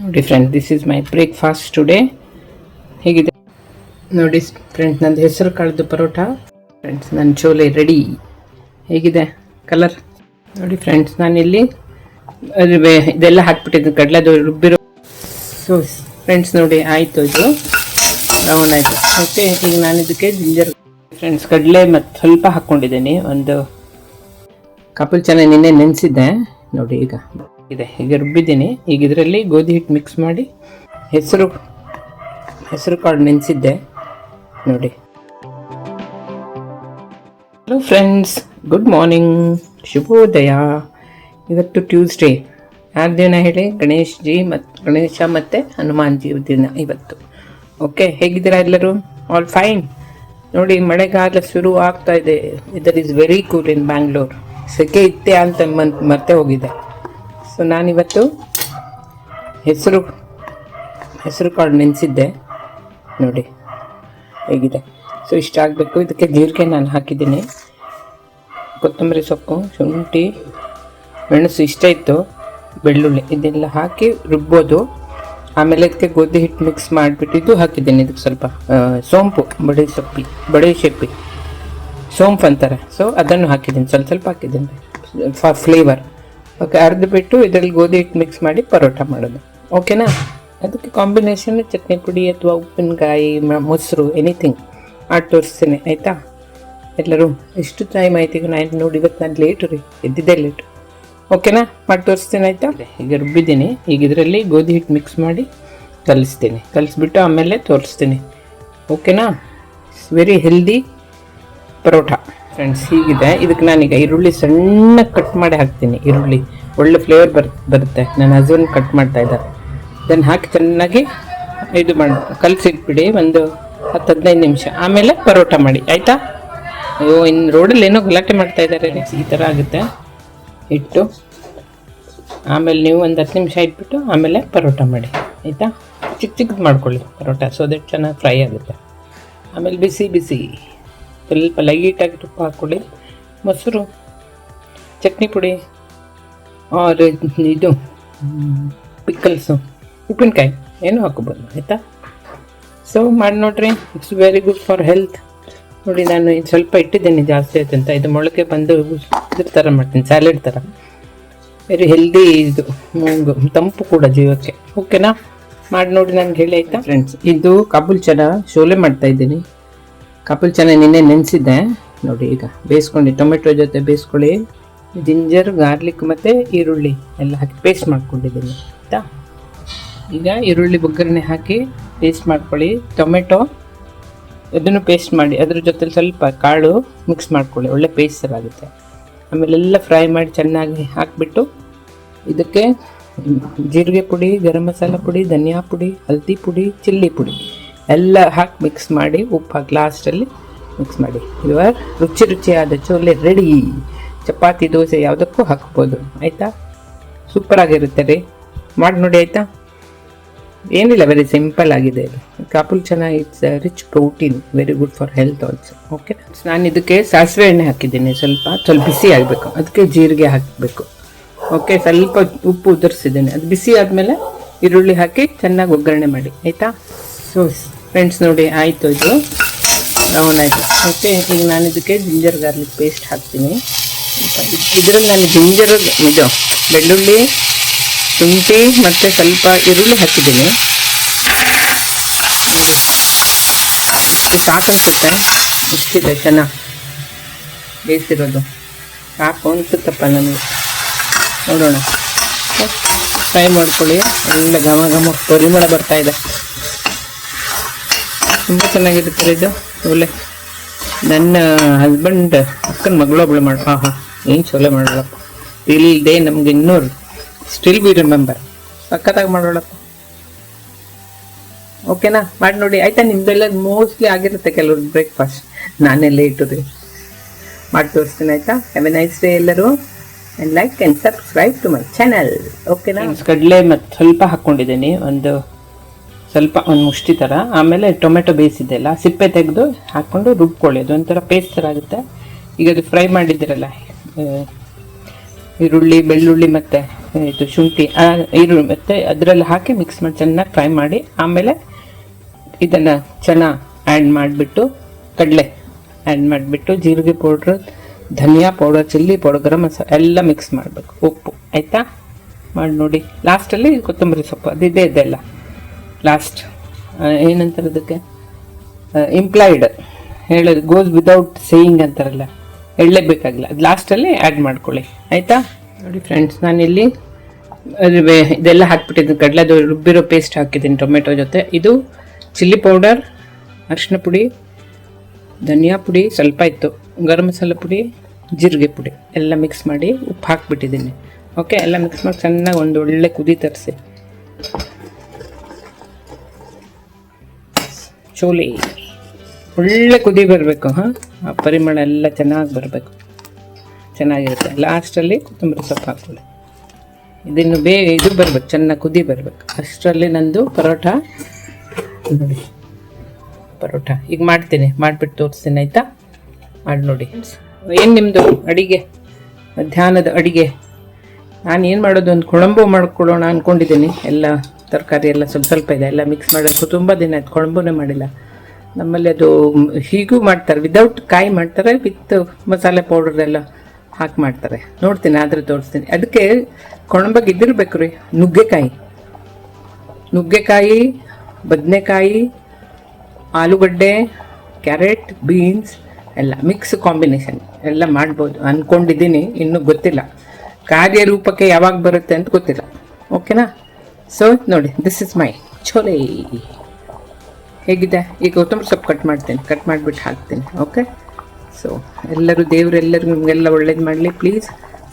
ನೋಡಿ friend, this is my breakfast today. ಹೇಗಿದೆ ನೋಡಿ ಫ್ರೆಂಡ್ಸ್, ನಂದು ಹೆಸರು ಕಾಳದ್ದು ಪರೋಟ. ಫ್ರೆಂಡ್ಸ್, ನನ್ನ ಚೋಲೆ ರೆಡಿ. ಹೇಗಿದೆ ಕಲರ್ ನೋಡಿ ಫ್ರೆಂಡ್ಸ್. ನಾನಿಲ್ಲಿ ಇದೆಲ್ಲ ಹಾಕ್ಬಿಟ್ಟಿದ್ದು ಕಡಲೆದು ರುಬ್ಬಿರೋ. ಸೊ ಫ್ರೆಂಡ್ಸ್ ನೋಡಿ, ಆಯಿತು, ಇದು ಬ್ರೌನ್ ಆಯಿತು. ಓಕೆ, ಈಗ ನಾನು ಇದಕ್ಕೆ ಜಿಂಜರ್ ಫ್ರೆಂಡ್ಸ್ ಕಡಲೆ ಮತ್ತು ಸ್ವಲ್ಪ ಹಾಕ್ಕೊಂಡಿದ್ದೀನಿ. ಒಂದು ಕಪಲ್ ಚೆನ್ನಾಗಿ ನಿನ್ನೆ ನೆನೆಸಿದ್ದೆ ನೋಡಿ. ಈಗ ಇದೆ, ಈಗ ರುಬ್ಬಿದ್ದೀನಿ. ಈಗ ಇದರಲ್ಲಿ ಗೋಧಿ ಹಿಟ್ಟು ಮಿಕ್ಸ್ ಮಾಡಿ ಹೆಸರು ಕಾಳು ನೆನೆಸಿದ್ದೆ ನೋಡಿ. ಹಲೋ ಫ್ರೆಂಡ್ಸ್, ಗುಡ್ ಮಾರ್ನಿಂಗ್, ಶುಭೋದಯ. ಇವತ್ತು ಟ್ಯೂಸ್ಡೇ. ಯಾರ ದಿನ ಹೇಳಿ? ಗಣೇಶ ಮತ್ತು ಹನುಮಾನ್ ಜಿ ದಿನ ಇವತ್ತು. ಓಕೆ, ಹೇಗಿದ್ದೀರಾ ಎಲ್ಲರೂ? All fine. ನೋಡಿ, ಮಳೆಗಾಲ ಶುರು ಆಗ್ತಾ ಇದೆ. ಇದರ್ ಈಸ್ ವೆರಿ ಕೂಲ್ ಇನ್ ಬ್ಯಾಂಗ್ಳೂರ್. ಸೆಕೆ ಇತ್ತೆ ಅಂತ ಮರ್ತೆ ಹೋಗಿದೆ. ಸೊ ನಾನಿವತ್ತು ಹೆಸರು ಕಾಳು ನೆನೆಸಿದ್ದೆ ನೋಡಿ, ಹೇಗಿದೆ. ಸೊ ಇಷ್ಟ ಆಗಬೇಕು. ಇದಕ್ಕೆ ಜೀರಿಗೆ ನಾನು ಹಾಕಿದ್ದೀನಿ, ಕೊತ್ತಂಬರಿ ಸೊಪ್ಪು, ಶುಂಠಿ, ಮೆಣಸು ಇಷ್ಟ ಇತ್ತು, ಬೆಳ್ಳುಳ್ಳಿ ಇದೆಲ್ಲ ಹಾಕಿ ರುಬ್ಬೋದು. ಆಮೇಲೆ ಇದಕ್ಕೆ ಗೋಧಿ ಹಿಟ್ಟು ಮಿಕ್ಸ್ ಮಾಡಿಬಿಟ್ಟಿದ್ದು ಹಾಕಿದ್ದೀನಿ. ಇದಕ್ಕೆ ಸ್ವಲ್ಪ ಸೋಂಪು, ಬಡೆ ಶೆಪ್ಪಿ ಸೋಂಪು ಅಂತಾರೆ. ಸೊ ಅದನ್ನು ಹಾಕಿದ್ದೀನಿ, ಸ್ವಲ್ಪ ಹಾಕಿದ್ದೀನಿ ಫಾರ್ ಫ್ಲೇವರ್. ಓಕೆ, ಅರ್ದು ಬಿಟ್ಟು ಇದರಲ್ಲಿ ಗೋಧಿ ಹಿಟ್ಟು ಮಿಕ್ಸ್ ಮಾಡಿ ಪರೋಟ ಮಾಡೋದು. ಓಕೆನಾ? ಅದಕ್ಕೆ ಕಾಂಬಿನೇಷನ್ ಚಟ್ನಿ ಪುಡಿ ಅಥವಾ ಉಪ್ಪಿನಕಾಯಿ, ಮೊಸರು, ಎನಿಥಿಂಗ್ ಮಾಡಿ ತೋರಿಸ್ತೀನಿ. ಆಯಿತಾ ಎಲ್ಲರೂ? ಎಷ್ಟು ಟೈಮ್ ಆಯ್ತು ಈಗ? ನೋಡಿ, ಇವತ್ತು ನಾನು ಲೇಟು ರೀ, ಎದ್ದಿದ್ದೆ ಲೇಟು. ಓಕೆನಾ? ಮಾಡಿ ತೋರಿಸ್ತೀನಿ. ಆಯಿತಾ? ಈಗ ರುಬ್ಬಿದ್ದೀನಿ. ಈಗ ಇದರಲ್ಲಿ ಗೋಧಿ ಹಿಟ್ಟು ಮಿಕ್ಸ್ ಮಾಡಿ ಕಲಿಸ್ಬಿಟ್ಟು ಆಮೇಲೆ ತೋರಿಸ್ತೀನಿ. ಓಕೆನಾ? Very healthy parotta friends. ಹೀಗಿದೆ. ಇದಕ್ಕೆ ನಾನೀಗ ಈರುಳ್ಳಿ ಸಣ್ಣ ಕಟ್ ಮಾಡಿ ಹಾಕ್ತೀನಿ. ಈರುಳ್ಳಿ ಒಳ್ಳೆ ಫ್ಲೇವರ್ ಬರುತ್ತೆ. ನನ್ನ ಹಸ್ಬೆಂಡ್ ಕಟ್ ಮಾಡ್ತಾ ಇದ್ದಾರೆ. ಇದನ್ನು ಹಾಕಿ ಚೆನ್ನಾಗಿ ಇದು ಮಾಡಿ ಕಲಸಿಟ್ಬಿಡಿ ಒಂದು 10-15 ನಿಮಿಷ. ಆಮೇಲೆ ಪರೋಟ ಮಾಡಿ. ಆಯಿತಾ? ಅಯ್ಯೋ, ಇನ್ನು ರೋಡಲ್ಲಿ ಏನೋ ಗಲಾಟೆ ಮಾಡ್ತಾ ಇದ್ದಾರೆ. ಈ ಥರ ಆಗುತ್ತೆ ಹಿಟ್ಟು. ಆಮೇಲೆ ನೀವು ಒಂದು 10 ನಿಮಿಷ ಇಟ್ಬಿಟ್ಟು ಆಮೇಲೆ ಪರೋಟ ಮಾಡಿ. ಆಯಿತಾ? ಚಿಕ್ಕದು ಮಾಡ್ಕೊಳ್ಳಿ ಪರೋಟ, ಸೊ ದಟ್ ಚೆನ್ನಾಗಿ ಫ್ರೈ ಆಗುತ್ತೆ. ಆಮೇಲೆ ಬಿಸಿ ಸ್ವಲ್ಪ ಲೈಟಾಗಿ ತುಪ್ಪ ಹಾಕ್ಕೊಳ್ಳಿ, ಮೊಸರು, ಚಟ್ನಿ ಪುಡಿ, ಆರ್ ಇದು ಪಿಕ್ಕಲ್ಸು, ಉಪ್ಪಿನಕಾಯಿ ಏನೂ ಹಾಕೋಬೋದು. ಆಯಿತಾ? ಸೊ ಮಾಡಿ ನೋಡ್ರಿ, it's very good for health. ನೋಡಿ, ನಾನು ಇದು ಸ್ವಲ್ಪ ಇಟ್ಟಿದ್ದೀನಿ, ಜಾಸ್ತಿ ಆಯ್ತು ಅಂತ. ಇದು ಮೊಳಕೆ ಬಂದು ಇದ್ರ ಥರ ಮಾಡ್ತೀನಿ, ಸ್ಯಾಲೆಡ್ ಥರ. Very healthy. ಇದು ತಂಪು ಕೂಡ ಜೀವಕ್ಕೆ. ಓಕೆನಾ? ಮಾಡಿ ನೋಡಿ, ನನಗೆ ಹೇಳಿ. ಆಯಿತಾ ಫ್ರೆಂಡ್ಸ್? ಇದು ಕಾಬೂಲ್ ಚನಾ ಶೋಲೆ ಮಾಡ್ತಾ ಇದ್ದೀನಿ. ಕಾಬೂಲ್ ಚನಾ ನಿನ್ನೆ ನೆನೆಸಿದ್ದೆ ನೋಡಿ. ಈಗ ಬೇಯಿಸ್ಕೊಂಡು ಟೊಮೆಟೊ ಜೊತೆ ಬೇಯಿಸ್ಕೊಳ್ಳಿ. ಜಿಂಜರ್, ಗಾರ್ಲಿಕ್ ಮತ್ತು ಈರುಳ್ಳಿ ಎಲ್ಲ ಹಾಕಿ ಪೇಸ್ಟ್ ಮಾಡ್ಕೊಂಡಿದ್ದೀನಿ. ಆಯಿತಾ? ಈಗ ಈರುಳ್ಳಿ ಒಗ್ಗರಣೆ ಹಾಕಿ ಪೇಸ್ಟ್ ಮಾಡ್ಕೊಳ್ಳಿ. ಟೊಮೆಟೊ ಇದನ್ನು ಪೇಸ್ಟ್ ಮಾಡಿ ಅದ್ರ ಜೊತೆ ಸ್ವಲ್ಪ ಕಾಳು ಮಿಕ್ಸ್ ಮಾಡ್ಕೊಳ್ಳಿ, ಒಳ್ಳೆ ಪೇಸ್ಟ್ ಥರ ಆಗುತ್ತೆ. ಆಮೇಲೆ ಎಲ್ಲ ಫ್ರೈ ಮಾಡಿ ಚೆನ್ನಾಗಿ ಹಾಕಿಬಿಟ್ಟು ಇದಕ್ಕೆ ಜೀರಿಗೆ ಪುಡಿ, ಗರಂ ಮಸಾಲ ಪುಡಿ, ಧನಿಯಾ ಪುಡಿ, ಹಲ್ದಿ ಪುಡಿ, ಚಿಲ್ಲಿ ಪುಡಿ ಎಲ್ಲ ಹಾಕಿ ಮಿಕ್ಸ್ ಮಾಡಿ, ಉಪ್ಪು ಹಾಕಿ ಲಾಸ್ಟಲ್ಲಿ ಮಿಕ್ಸ್ ಮಾಡಿ. ಇವಾಗ ರುಚಿಯಾದ ಚೋಲೆ ರೆಡಿ. ಚಪಾತಿ, ದೋಸೆ ಯಾವುದಕ್ಕೂ ಹಾಕ್ಬೋದು. ಆಯಿತಾ? ಸೂಪರಾಗಿರುತ್ತೆ ರೀ, ಮಾಡಿ ನೋಡಿ. ಆಯಿತಾ? ಏನಿಲ್ಲ, ವೆರಿ ಸಿಂಪಲ್ ಆಗಿದೆ ಇದು. Kabuli chana it's rich protein, very good for health also. Okay, ನಾನು ಇದಕ್ಕೆ ಸಾಸಿವೆ ಎಣ್ಣೆ ಹಾಕಿದ್ದೀನಿ. ಸ್ವಲ್ಪ ಬಿಸಿ ಆಗಬೇಕು, ಅದಕ್ಕೆ ಜೀರಿಗೆ ಹಾಕಬೇಕು. ಓಕೆ, ಸ್ವಲ್ಪ ಉಪ್ಪು ಉದುರಿಸಿದ್ದೀನಿ. ಅದು ಬಿಸಿ ಆದಮೇಲೆ ಈರುಳ್ಳಿ ಹಾಕಿ ಚೆನ್ನಾಗಿ ಒಗ್ಗರಣೆ ಮಾಡಿ. ಆಯಿತಾ? ಸೊ ಫ್ರೆಂಡ್ಸ್ ನೋಡಿ, ಆಯಿತು, ಇದು ಬ್ರೌನ್ ಆಯಿತು. ಓಕೆ, ಈಗ ನಾನು ಇದಕ್ಕೆ ಜಿಂಜರ್ ಗಾರ್ಲಿಕ್ ಪೇಸ್ಟ್ ಹಾಕ್ತೀನಿ. ಇದರಲ್ಲಿ ನಾನು ಜಿಂಜರ್, ಇದು ಬೆಳ್ಳುಳ್ಳಿ, ಶುಂಠಿ ಮತ್ತು ಸ್ವಲ್ಪ ಈರುಳ್ಳಿ ಹಾಕಿದ್ದೀನಿ. ಸಾಕನ್ಸುತ್ತೆ, ಇಷ್ಟಿದೆ ಚೆನ್ನಾಗಿ ಬೇಯಿಸಿರೋದು. ಸಾಕು ಅನಿಸುತ್ತಪ್ಪ ನನಗೆ. ನೋಡೋಣ, ಫ್ರೈ ಮಾಡ್ಕೊಳ್ಳಿ. ಎಲ್ಲ ಘಮ ಪರಿಮಳ ಬರ್ತಾಯಿದೆ. ತುಂಬ ಚೆನ್ನಾಗಿರುತ್ತೆ ಇದು ಒಳ್ಳೆ. ನನ್ನ ಹಸ್ಬೆಂಡ್ ಅಕ್ಕನ ಮಗಳೊಬ್ಳು ಏನು ಚೊಲೆ ಮಾಡೋಳಪ್ಪ. ಇಲ್ಲದೆ ನಮ್ಗೆ ಇನ್ನೂರು ಸ್ಟಿಲ್ ಬಿ ರಿಮೆಂಬರ್. ಸಖತ್ತಾಗಿ ಮಾಡೋಳಪ್ಪ. ಓಕೆನಾ? ಮಾಡಿ ನೋಡಿ. ಆಯಿತಾ? ನಿಮ್ದೆಲ್ಲ ಮೋಸ್ಟ್ಲಿ ಆಗಿರುತ್ತೆ ಕೆಲವ್ರು ಬ್ರೇಕ್ಫಾಸ್ಟ್. ನಾನೆಲ್ಲ ಇಟ್ಟುದು ಮಾಡಿ ತೋರಿಸ್ತೀನಿ. ಆಯಿತಾ? ಹ್ಯಾವ್ ಎ ನೈಸ್ ಡೇ ಎಲ್ಲರೂ. And like and subscribe to my channel. ಓಕೆನಾ? ಕಡಲೆ ಮತ್ತು ಸ್ವಲ್ಪ ಹಾಕ್ಕೊಂಡಿದ್ದೀನಿ, ಒಂದು ಮುಷ್ಟಿ ಥರ. ಆಮೇಲೆ ಟೊಮೆಟೊ ಬೇಯಿಸಿದ್ದೆಲ್ಲ ಸಿಪ್ಪೆ ತೆಗೆದು ಹಾಕ್ಕೊಂಡು ರುಬ್ಕೊಳ್ಳಿ. ಅದು ಒಂಥರ ಪೇಸ್ಟ್ ಥರ ಆಗುತ್ತೆ. ಈಗ ಅದು ಫ್ರೈ ಮಾಡಿದ್ದೀರಲ್ಲ ಈರುಳ್ಳಿ, ಬೆಳ್ಳುಳ್ಳಿ ಮತ್ತು ಇದು ಶುಂಠಿ ಈರುಳ್ಳಿ ಮತ್ತು ಅದರಲ್ಲಿ ಹಾಕಿ ಮಿಕ್ಸ್ ಮಾಡಿ ಚೆನ್ನಾಗಿ ಫ್ರೈ ಮಾಡಿ, ಆಮೇಲೆ ಇದನ್ನು ಚೆನ್ನಾಗಿ ಆ್ಯಡ್ ಮಾಡಿಬಿಟ್ಟು ಕಡಲೆ ಆ್ಯಡ್ ಮಾಡಿಬಿಟ್ಟು ಜೀರಿಗೆ ಪೌಡ್ರ್, ಧನಿಯಾ powder, chilli powder, garam masala ಎಲ್ಲ ಮಿಕ್ಸ್ ಮಾಡಬೇಕು, ಉಪ್ಪು ಆಯಿತಾ ಮಾಡಿ ನೋಡಿ. ಲಾಸ್ಟಲ್ಲಿ ಕೊತ್ತಂಬರಿ ಸೊಪ್ಪು ಅದಿದೆ ಇದೆಲ್ಲ ಲಾಸ್ಟ್. ಏನಂತಾರೆ ಅದಕ್ಕೆ, ಇಂಪ್ಲಾಯ್ಡ್ ಹೇಳೋದು ಗೋಸ್ ವಿದೌಟ್ ಸೇಯಿಂಗ್ ಅಂತಾರಲ್ಲ, ಹೇಳಲೇಬೇಕಾಗಿಲ್ಲ, ಅದು ಲಾಸ್ಟಲ್ಲಿ ಆ್ಯಡ್ ಮಾಡ್ಕೊಳ್ಳಿ ಆಯಿತಾ. ನೋಡಿ ಫ್ರೆಂಡ್ಸ್, ನಾನಿಲ್ಲಿ ಇದೆಲ್ಲ ಹಾಕ್ಬಿಟ್ಟಿದ್ದೀನಿ, ಕಡಲೆದು ರುಬ್ಬಿರೋ ಪೇಸ್ಟ್ ಹಾಕಿದ್ದೀನಿ ಟೊಮೆಟೊ ಜೊತೆ. ಇದು ಚಿಲ್ಲಿ ಪೌಡರ್, ಅರಿಶಿನ ಪುಡಿ, ಧನಿಯಾ ಪುಡಿ ಸ್ವಲ್ಪ ಇತ್ತು, ಗರಂ ಮಸಾಲ ಪುಡಿ, ಜೀರಿಗೆ ಪುಡಿ ಎಲ್ಲ ಮಿಕ್ಸ್ ಮಾಡಿ ಉಪ್ಪು ಹಾಕ್ಬಿಟ್ಟಿದ್ದೀನಿ. ಓಕೆ, ಎಲ್ಲ ಮಿಕ್ಸ್ ಮಾಡಿ ಚೆನ್ನಾಗಿ ಒಂದು ಒಳ್ಳೆ ಕುದಿ ತರಿಸಿ. ಚೋಲೆ ಒಳ್ಳೆ ಕುದಿ ಬರಬೇಕು. ಆ ಪರಿಮಳ ಎಲ್ಲ ಚೆನ್ನಾಗಿ ಬರಬೇಕು, ಚೆನ್ನಾಗಿರುತ್ತೆ. ಲಾಸ್ಟಲ್ಲಿ ಕೊತ್ತಂಬರಿ ಸೊಪ್ಪು ಹಾಕ್ಕೊಳ್ಳಿ. ಇದನ್ನು ಇದು ಬರಬೇಕು, ಚೆನ್ನಾಗಿ ಕುದಿ ಬರಬೇಕು. ಅಷ್ಟರಲ್ಲಿ ನಂದು ಪರೋಟ ನೋಡಿ, ಪರೋಟ ಈಗ ಮಾಡ್ತೀನಿ, ಮಾಡಿಬಿಟ್ಟು ತೋರಿಸ್ತೀನಿ ಆಯಿತಾ. ಮಾಡಿ ನೋಡಿ. ಏನು ನಿಮ್ಮದು ಅಡುಗೆ, ಮಧ್ಯಾಹ್ನದ ಅಡುಗೆ? ನಾನು ಏನು ಮಾಡೋದು, ಒಂದು ಕೊಳಂಬು ಮಾಡ್ಕೊಳ್ಳೋಣ ಅಂದ್ಕೊಂಡಿದ್ದೀನಿ. ಎಲ್ಲ ತರಕಾರಿ ಎಲ್ಲ ಸ್ವಲ್ಪ ಇದೆ, ಎಲ್ಲ ಮಿಕ್ಸ್ ಮಾಡೋದು. ತುಂಬ ದಿನ ಆಯ್ತು ಕೊಳಂಬುನೇ ಮಾಡಿಲ್ಲ. ನಮ್ಮಲ್ಲಿ ಅದು ಹೀಗೂ ಮಾಡ್ತಾರೆ, ವಿದೌಟ್ ಕಾಯಿ ಮಾಡ್ತಾರೆ, ವಿತ್ ಮಸಾಲೆ ಪೌಡರ್ ಎಲ್ಲ ಹಾಕಿ ಮಾಡ್ತಾರೆ. ನೋಡ್ತೀನಿ, ಆದರೆ ತೋರಿಸ್ತೀನಿ. ಅದಕ್ಕೆ ಕೊಳಂಬಾಗ ಇದ್ದಿರ್ಬೇಕು ರೀ, ನುಗ್ಗೆಕಾಯಿ, ಬದನೆಕಾಯಿ, ಆಲೂಗಡ್ಡೆ, ಕ್ಯಾರೆಟ್, ಬೀನ್ಸ್ ಎಲ್ಲ ಮಿಕ್ಸ್ ಕಾಂಬಿನೇಷನ್ ಎಲ್ಲ ಮಾಡ್ಬೋದು ಅಂದ್ಕೊಂಡಿದ್ದೀನಿ. ಇನ್ನೂ ಗೊತ್ತಿಲ್ಲ, ಕಾರ್ಯರೂಪಕ್ಕೆ ಯಾವಾಗ ಬರುತ್ತೆ ಅಂತ ಗೊತ್ತಿಲ್ಲ. ಓಕೆನಾ? ಸೊ ನೋಡಿ, ದಿಸ್ ಇಸ್ ಮೈ ಚೋಲೆ. ಹೇಗಿದೆ? ಈಗ ಕೊತ್ತಂಬರಿ ಸೊಪ್ಪು ಕಟ್ ಮಾಡಿಬಿಟ್ಟು ಹಾಕ್ತೀನಿ. ಓಕೆ, ಸೊ ದೇವರೆಲ್ಲರೂ ನಿಮಗೆಲ್ಲ ಒಳ್ಳೇದು ಮಾಡಲಿ. Please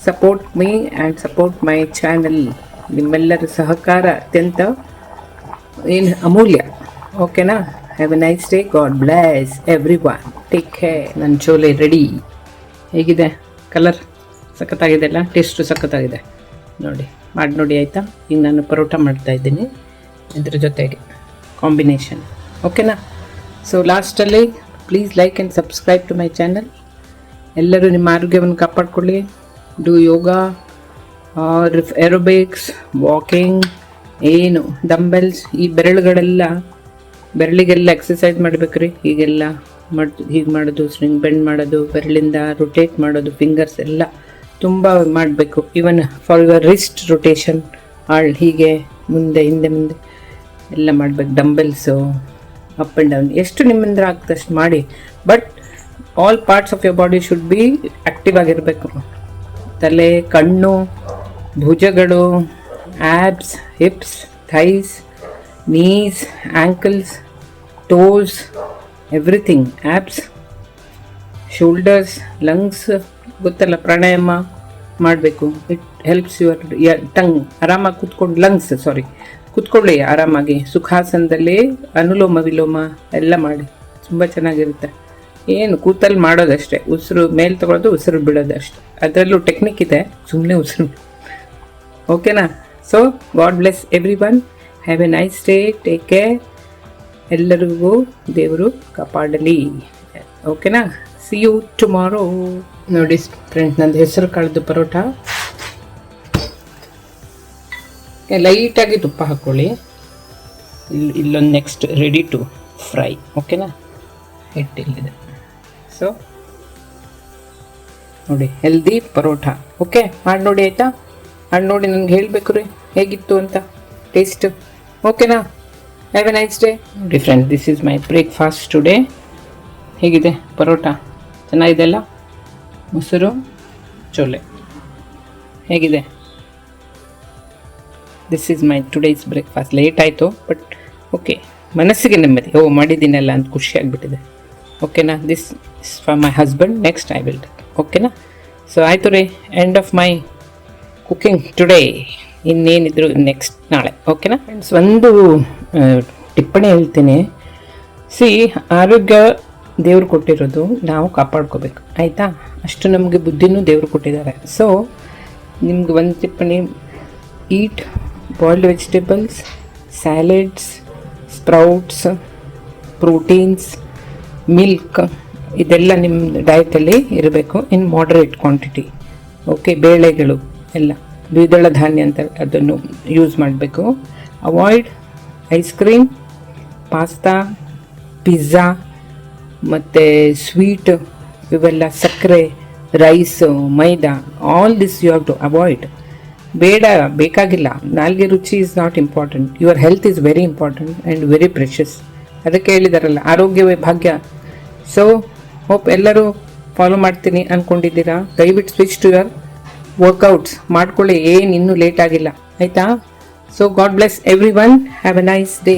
support me and support my channel. ನಿಮ್ಮೆಲ್ಲರ ಸಹಕಾರ ಅತ್ಯಂತ ಅಮೂಲ್ಯ. ಓಕೆನಾ? Have a nice day. God bless every one. Take care. ನನ್ನ ಚೋಲೆ ರೆಡಿ. ಹೇಗಿದೆ? ಕಲರ್ ಸಖತ್ತಾಗಿದೆ ಅಲ್ಲ? ಟೇಸ್ಟು ಸಖತ್ತಾಗಿದೆ. ಮಾಡಿ ನೋಡಿ ಆಯಿತಾ. ಈಗ ನಾನು ಪರೋಟ ಮಾಡ್ತಾಯಿದ್ದೀನಿ, ಇದ್ರ ಜೊತೆಗೆ ಕಾಂಬಿನೇಷನ್. ಓಕೆನಾ? ಸೊ ಲಾಸ್ಟಲ್ಲಿ please like and subscribe to my channel. ಎಲ್ಲರೂ ನಿಮ್ಮ ಆರೋಗ್ಯವನ್ನು ಕಾಪಾಡಿಕೊಳ್ಳಿ. Do yoga or aerobics, walking, ಏನು ಡಂಬೆಲ್ಸ್, ಈ ಬೆರಳಿಗೆಲ್ಲ ಎಕ್ಸಸೈಸ್ ಮಾಡಬೇಕ್ರಿ. ಹೀಗೆ ಮಾಡೋದು, ಸ್ವಿಂಗ್ ಬೆಂಡ್ ಮಾಡೋದು, ಬೆರಳಿಂದ ರೊಟೇಟ್ ಮಾಡೋದು, ಫಿಂಗರ್ಸ್ ಎಲ್ಲ ತುಂಬ ಮಾಡಬೇಕು. Even for your wrist rotation ಹೀಗೆ ಮುಂದೆ ಎಲ್ಲ ಮಾಡಬೇಕು. ಡಂಬೆಲ್ಸು ಅಪ್ ಆ್ಯಂಡ್ ಡೌನ್ ಎಷ್ಟು ನಿಮ್ಮಿಂದ ಆಗ್ತಷ್ಟು ಮಾಡಿ. But all parts of your body should be active ಆಗಿರಬೇಕು. ತಲೆ, ಕಣ್ಣು, ಭುಜಗಳು, abs, hips, thighs, knees, ankles, toes, everything. Abs, shoulders, lungs ಗೊತ್ತಲ್ಲ, ಪ್ರಾಣಾಯಾಮ ಮಾಡಬೇಕು. It helps your tongue. ಆರಾಮಾಗಿ ಕೂತ್ಕೊಳ್ಳಿ ಆರಾಮಾಗಿ. ಸುಖಾಸನದಲ್ಲಿ ಅನುಲೋಮ ವಿಲೋಮ ಎಲ್ಲ ಮಾಡಿ, ತುಂಬ ಚೆನ್ನಾಗಿರುತ್ತೆ. ಏನು ಕೂತಲ್ಲಿ ಮಾಡೋದಷ್ಟೇ, ಉಸಿರು ಮೇಲೆ ತಗೊಳ್ಳೋದು, ಉಸಿರು ಬಿಡೋದು ಅಷ್ಟೆ. ಅದರಲ್ಲೂ ಟೆಕ್ನಿಕ್ ಇದೆ, ಸುಮ್ಮನೆ ಉಸಿರು. ಓಕೆನಾ? So God bless every one. Have a nice day. Take care. ಎಲ್ಲರಿಗೂ ದೇವರು ಕಾಪಾಡಲಿ. ಓಕೆನಾ? See you tomorrow. ನೋಡಿ ಫ್ರೆಂಡ್ಸ್, ನಂದು ಹೆಸರು ಕಾಳ್ದು ಪರೋಟ. ಲೈಟಾಗಿ ತುಪ್ಪ ಹಾಕ್ಕೊಳ್ಳಿ. ಇಲ್ಲೊಂದು ನೆಕ್ಸ್ಟ್ ರೆಡಿ ಟು ಫ್ರೈ. ಓಕೆನಾ? ಹಿಟ್ಟಿಲ್ಲಿದೆ. ಸೊ ನೋಡಿ, ಹೆಲ್ದಿ ಪರೋಟ. ಓಕೆ, ಮಾಡಿ ನೋಡಿ ಆಯಿತಾ. ಮಾಡಿ ನೋಡಿ, ನನಗೆ ಹೇಳಬೇಕು ರೀ ಹೇಗಿತ್ತು ಅಂತ ಟೇಸ್ಟ್. ಓಕೆನಾ? Have a nice day. ನೋಡಿ friend, this is my breakfast today. ಹೇಗಿದೆ ಪರೋಟ? ಚೆನ್ನಾಗಿದೆ ಅಲ್ಲ? ಮೊಸರು, ಚೋಲೆ ಹೇಗಿದೆ? This is my today's breakfast. Late ಆಯಿತು, ಬಟ್ ಓಕೆ, ಮನಸ್ಸಿಗೆ ನೆಮ್ಮದಿ. ಮಾಡಿದ್ದೀನಲ್ಲ ಅಂತ ಖುಷಿ ಆಗಿಬಿಟ್ಟಿದೆ. ಓಕೆನಾ? This is for my husband. Next I will. ಓಕೆನಾ? ಸೊ ಆಯಿತು ರೀ, end of my cooking today. ಇನ್ನೇನಿದ್ರು ನೆಕ್ಸ್ಟ್ ನಾಳೆ. ಓಕೆನಾ ಫ್ರೆಂಡ್ಸ್? ಒಂದು ಟಿಪ್ಪಣಿ ಹೇಳ್ತೀನಿ. ಆರೋಗ್ಯ ದೇವ್ರು ಕೊಟ್ಟಿರೋದು, ನಾವು ಕಾಪಾಡ್ಕೋಬೇಕು ಆಯಿತಾ. ಅಷ್ಟು ನಮಗೆ ಬುದ್ಧಿನೂ ದೇವರು ಕೊಟ್ಟಿದ್ದಾರೆ. ಸೊ ನಿಮ್ಗೆ ಒಂದು ಟಿಪ್ಪಣಿ: eat boiled vegetables, salads, sprouts, proteins, milk, ಇದೆಲ್ಲ ನಿಮ್ಮ ಡಯಟಲ್ಲಿ ಇರಬೇಕು ಇನ್ ಮಾಡರೇಟ್ ಕ್ವಾಂಟಿಟಿ. ಓಕೆ, ಬೇಳೆಗಳು ಎಲ್ಲ ದ್ವಿದಳ ಧಾನ್ಯ ಅಂತ ಅದನ್ನು ಯೂಸ್ ಮಾಡಬೇಕು. Avoid ice cream, pasta, pizza ಮತ್ತು ಸ್ವೀಟ್, ಇವೆಲ್ಲ ಸಕ್ಕರೆ, rice, maida, all this you have to avoid. ಬೇಕಾಗಿಲ್ಲ. ನಾಲ್ಗೆ ರುಚಿ is not important. Your health is very important and very precious. ಅದಕ್ಕೆ ಹೇಳಿದಾರಲ್ಲ, ಆರೋಗ್ಯವೇ ಭಾಗ್ಯ. ಸೊ ಹೋಪ್ ಎಲ್ಲರೂ ಫಾಲೋ ಮಾಡ್ತೀನಿ ಅಂದ್ಕೊಂಡಿದ್ದೀರಾ. ದಯವಿಟ್ಟು ಸ್ವಿಚ್ ಟು ಯುವರ್ ವರ್ಕೌಟ್ಸ್ ಮಾಡ್ಕೊಳ್ಳಿ, ಏನು ಇನ್ನೂ ಲೇಟ್ ಆಗಿಲ್ಲ, ಆಯಿತಾ? So God bless every one. Have a nice day.